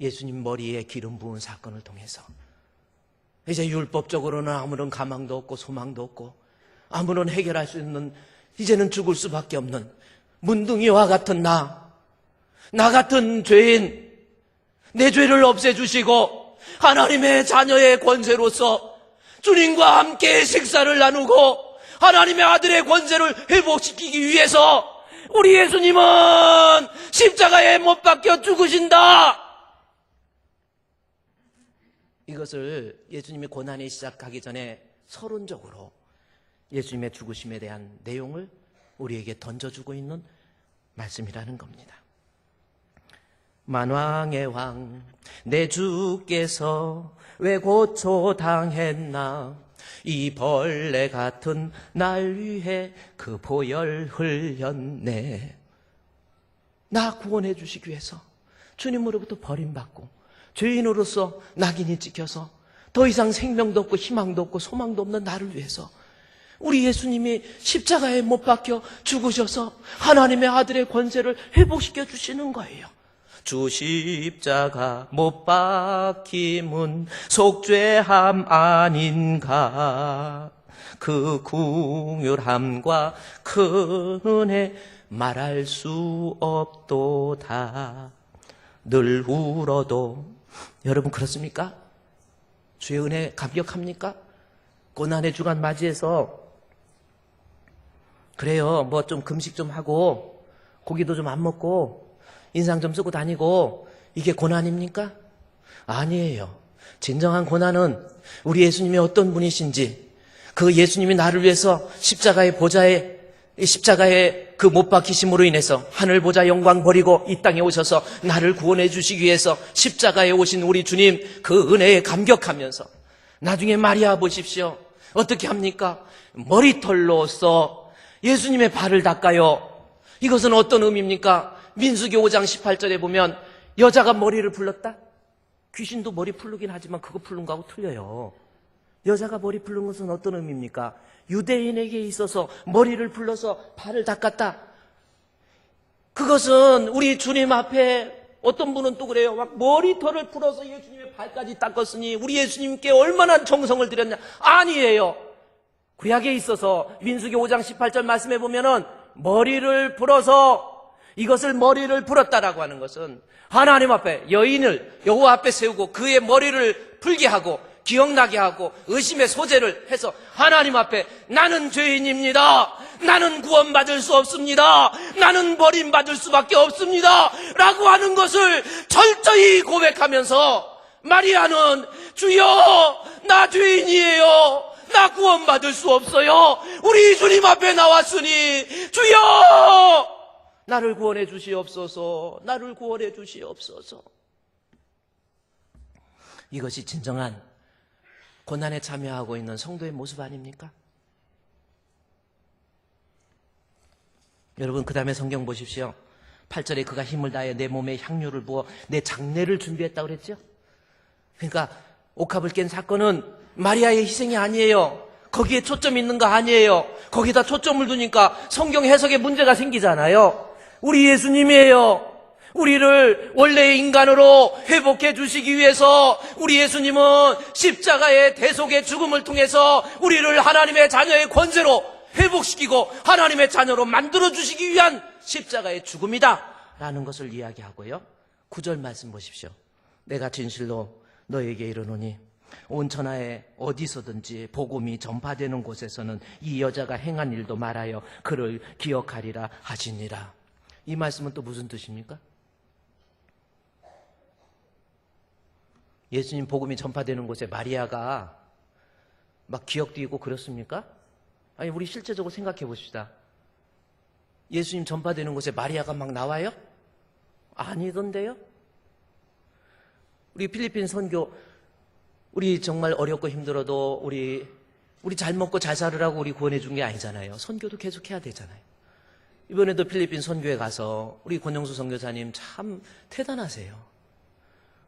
예수님 머리에 기름 부은 사건을 통해서 이제 율법적으로는 아무런 가망도 없고 소망도 없고 아무런 해결할 수 있는, 이제는 죽을 수밖에 없는 문둥이와 같은 나 같은 죄인, 내 죄를 없애주시고 하나님의 자녀의 권세로서 주님과 함께 식사를 나누고 하나님의 아들의 권세를 회복시키기 위해서 우리 예수님은 십자가에 못 박혀 죽으신다. 이것을 예수님의 고난이 시작하기 전에 서론적으로 예수님의 죽으심에 대한 내용을 우리에게 던져주고 있는 말씀이라는 겁니다. 만왕의 왕 내 주께서 왜 고초당했나, 이 벌레 같은 날 위해 그 보혈 흘렸네. 나 구원해 주시기 위해서 주님으로부터 버림받고 죄인으로서 낙인이 찍혀서 더 이상 생명도 없고 희망도 없고 소망도 없는 나를 위해서 우리 예수님이 십자가에 못 박혀 죽으셔서 하나님의 아들의 권세를 회복시켜 주시는 거예요. 주 십자가 못 박힘은 속죄함 아닌가, 그 궁휼함과 큰 은혜 말할 수 없도다. 늘 울어도, 여러분 그렇습니까? 주의 은혜 감격합니까? 고난의 주간 맞이해서 그래요, 뭐 좀 금식 좀 하고 고기도 좀 안 먹고 인상 좀 쓰고 다니고 이게 고난입니까? 아니에요. 진정한 고난은 우리 예수님이 어떤 분이신지, 그 예수님이 나를 위해서 십자가의 보좌에, 십자가의 그 못 박히심으로 인해서 하늘 보좌 영광 버리고 이 땅에 오셔서 나를 구원해 주시기 위해서 십자가에 오신 우리 주님, 그 은혜에 감격하면서 나중에 마리아 보십시오. 어떻게 합니까? 머리털로써 예수님의 발을 닦아요. 이것은 어떤 의미입니까? 민수기 5장 18절에 보면 여자가 머리를 풀렀다? 귀신도 머리 풀르긴 하지만 그거 풀른 거하고 틀려요. 여자가 머리 풀른 것은 어떤 의미입니까? 유대인에게 있어서 머리를 풀러서 발을 닦았다. 그것은 우리 주님 앞에 어떤 분은 또 그래요. 막 머리털을 풀어서 예수님의 발까지 닦았으니 우리 예수님께 얼마나 정성을 들였냐. 아니에요. 구약에 있어서 민수기 5장 18절 말씀해 보면은 머리를 풀어서, 이것을 머리를 풀었다라고 하는 것은 하나님 앞에 여인을 여호와 앞에 세우고 그의 머리를 풀게 하고 기억나게 하고 의심의 소재를 해서 하나님 앞에 나는 죄인입니다. 나는 구원받을 수 없습니다. 나는 버림받을 수밖에 없습니다. 라고 하는 것을 철저히 고백하면서 마리아는 주여 나 죄인이에요. 나 구원받을 수 없어요. 우리 주님 앞에 나왔으니 주여 나를 구원해 주시옵소서. 나를 구원해 주시옵소서. 이것이 진정한 고난에 참여하고 있는 성도의 모습 아닙니까? 여러분 그 다음에 성경 보십시오. 8절에 그가 힘을 다해 내 몸에 향유를 부어 내 장례를 준비했다고 그랬죠? 그러니까 옥합을 깬 사건은 마리아의 희생이 아니에요. 거기에 초점 있는 거 아니에요. 거기다 초점을 두니까 성경 해석에 문제가 생기잖아요. 우리 예수님이에요. 우리를 원래의 인간으로 회복해 주시기 위해서 우리 예수님은 십자가의 대속의 죽음을 통해서 우리를 하나님의 자녀의 권세로 회복시키고 하나님의 자녀로 만들어 주시기 위한 십자가의 죽음이다 라는 것을 이야기하고요. 9절 말씀 보십시오. 내가 진실로 너에게 이르노니 온 천하에 어디서든지 복음이 전파되는 곳에서는 이 여자가 행한 일도 말하여 그를 기억하리라 하시니라. 이 말씀은 또 무슨 뜻입니까? 예수님 복음이 전파되는 곳에 마리아가 막 기억도 있고 그렇습니까? 아니 우리 실제적으로 생각해 봅시다. 예수님 전파되는 곳에 마리아가 막 나와요? 아니던데요? 우리 필리핀 선교, 우리 정말 어렵고 힘들어도 우리 잘 먹고 잘 살으라고 우리 구원해 준 게 아니잖아요. 선교도 계속 해야 되잖아요. 이번에도 필리핀 선교에 가서 우리 권영수 선교사님 참 대단하세요.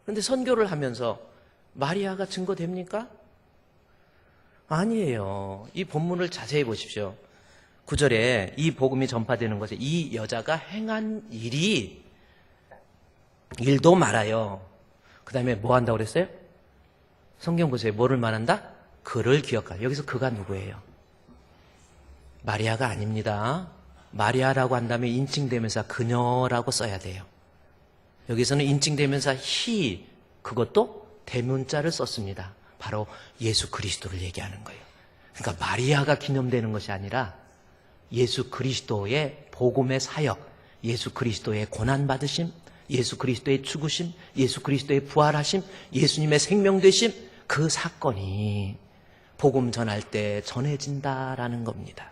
그런데 선교를 하면서 마리아가 증거됩니까? 아니에요. 이 본문을 자세히 보십시오. 9절에 이 복음이 전파되는 것에 이 여자가 행한 일도 말아요. 그 다음에 뭐 한다고 그랬어요? 성경 보세요. 뭐를 말한다? 그를 기억하라. 여기서 그가 누구예요? 마리아가 아닙니다. 마리아라고 한다면 인칭대명사 그녀라고 써야 돼요. 여기서는 인칭대명사 he, 그것도 대문자를 썼습니다. 바로 예수 그리스도를 얘기하는 거예요. 그러니까 마리아가 기념되는 것이 아니라 예수 그리스도의 복음의 사역, 예수 그리스도의 고난받으심, 예수 그리스도의 죽으심, 예수 그리스도의 부활하심, 예수님의 생명되심, 그 사건이 복음 전할 때 전해진다라는 겁니다.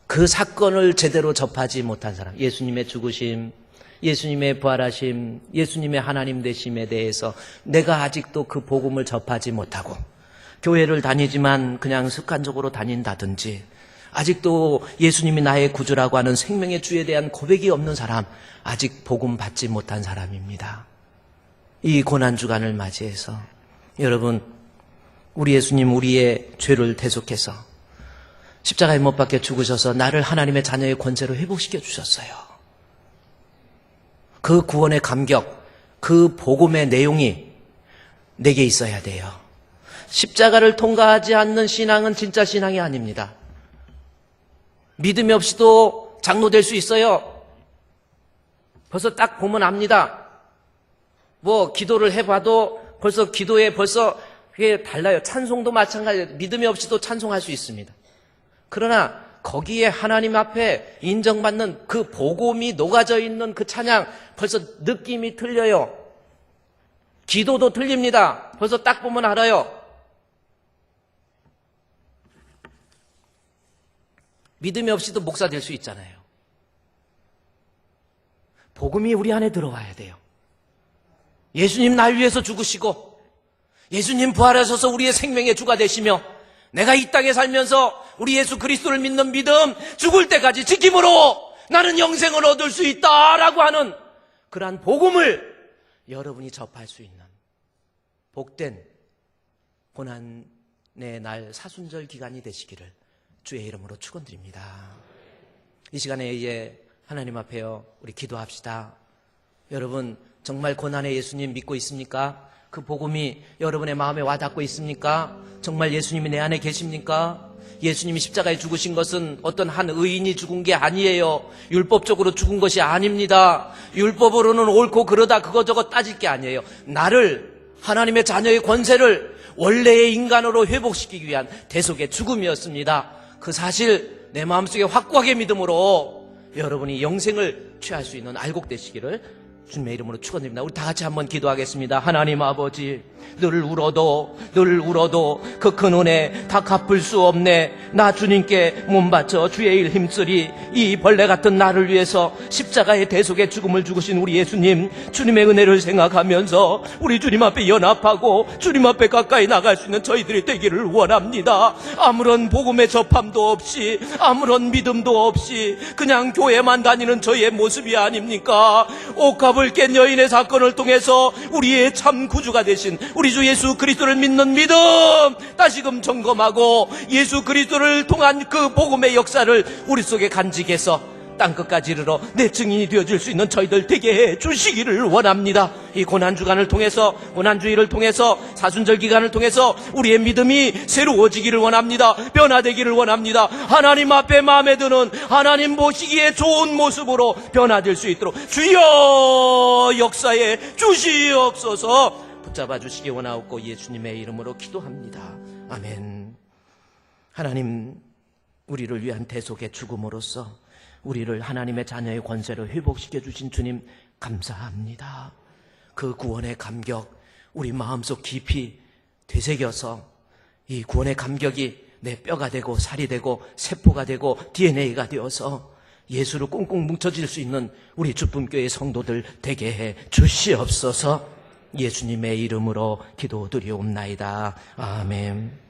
그 사건을 제대로 접하지 못한 사람, 예수님의 죽으심, 예수님의 부활하심, 예수님의 하나님 되심에 대해서 내가 아직도 그 복음을 접하지 못하고 교회를 다니지만 그냥 습관적으로 다닌다든지 아직도 예수님이 나의 구주라고 하는 생명의 주에 대한 고백이 없는 사람, 아직 복음 받지 못한 사람입니다. 이 고난주간을 맞이해서 여러분, 우리 예수님 우리의 죄를 대속해서 십자가에 못 박혀 죽으셔서 나를 하나님의 자녀의 권세로 회복시켜 주셨어요. 그 구원의 감격, 그 복음의 내용이 내게 있어야 돼요. 십자가를 통과하지 않는 신앙은 진짜 신앙이 아닙니다. 믿음이 없이도 장로될 수 있어요. 벌써 딱 보면 압니다. 뭐 기도를 해봐도 벌써 기도에 벌써 그게 달라요. 찬송도 마찬가지예요. 믿음이 없이도 찬송할 수 있습니다. 그러나 거기에 하나님 앞에 인정받는 그 복음이 녹아져 있는 그 찬양, 벌써 느낌이 틀려요. 기도도 틀립니다. 벌써 딱 보면 알아요. 믿음이 없이도 목사 될 수 있잖아요. 복음이 우리 안에 들어와야 돼요. 예수님 날 위해서 죽으시고 예수님 부활하셔서 우리의 생명의 주가 되시며 내가 이 땅에 살면서 우리 예수 그리스도를 믿는 믿음, 죽을 때까지 지킴으로 나는 영생을 얻을 수 있다라고 하는 그러한 복음을 여러분이 접할 수 있는 복된 고난의 날 사순절 기간이 되시기를 주의 이름으로 축원드립니다. 이 시간에 이제 하나님 앞에요, 우리 기도합시다. 여러분 정말 고난의 예수님 믿고 있습니까? 그 복음이 여러분의 마음에 와닿고 있습니까? 정말 예수님이 내 안에 계십니까? 예수님이 십자가에 죽으신 것은 어떤 한 의인이 죽은 게 아니에요. 율법적으로 죽은 것이 아닙니다. 율법으로는 옳고 그러다 그거저거 따질 게 아니에요. 나를, 하나님의 자녀의 권세를 원래의 인간으로 회복시키기 위한 대속의 죽음이었습니다. 그 사실 내 마음속에 확고하게 믿음으로 여러분이 영생을 취할 수 있는 알곡되시기를 주님의 이름으로 축원드립니다. 우리 다 같이 한번 기도하겠습니다. 하나님 아버지, 늘 울어도 그 큰 은혜 다 갚을 수 없네. 나 주님께 몸 바쳐 주의 일 힘쓰리. 이 벌레 같은 나를 위해서 십자가의 대속의 죽음을 죽으신 우리 예수님, 주님의 은혜를 생각하면서 우리 주님 앞에 연합하고 주님 앞에 가까이 나갈 수 있는 저희들이 되기를 원합니다. 아무런 복음의 접함도 없이, 아무런 믿음도 없이 그냥 교회만 다니는 저희의 모습이 아닙니까? 옥합을 깬 여인의 사건을 통해서 우리의 참 구주가 되신 우리 주 예수 그리스도를 믿는 믿음 다시금 점검하고 예수 그리스도를 통한 그 복음의 역사를 우리 속에 간직해서 땅끝까지 이르러 내 증인이 되어줄 수 있는 저희들 되게 해 주시기를 원합니다. 이 고난주간을 통해서, 고난주일을 통해서, 사순절 기간을 통해서 우리의 믿음이 새로워지기를 원합니다. 변화되기를 원합니다. 하나님 앞에 마음에 드는, 하나님 보시기에 좋은 모습으로 변화될 수 있도록 주여 역사에 주시옵소서. 붙잡아 주시기 원하옵고 예수님의 이름으로 기도합니다. 아멘. 하나님, 우리를 위한 대속의 죽음으로써 우리를 하나님의 자녀의 권세로 회복시켜 주신 주님 감사합니다. 그 구원의 감격 우리 마음속 깊이 되새겨서 이 구원의 감격이 내 뼈가 되고 살이 되고 세포가 되고 DNA가 되어서 예수로 꽁꽁 뭉쳐질 수 있는 우리 주품교회 성도들 되게 해 주시옵소서. 예수님의 이름으로 기도드리옵나이다. 아멘.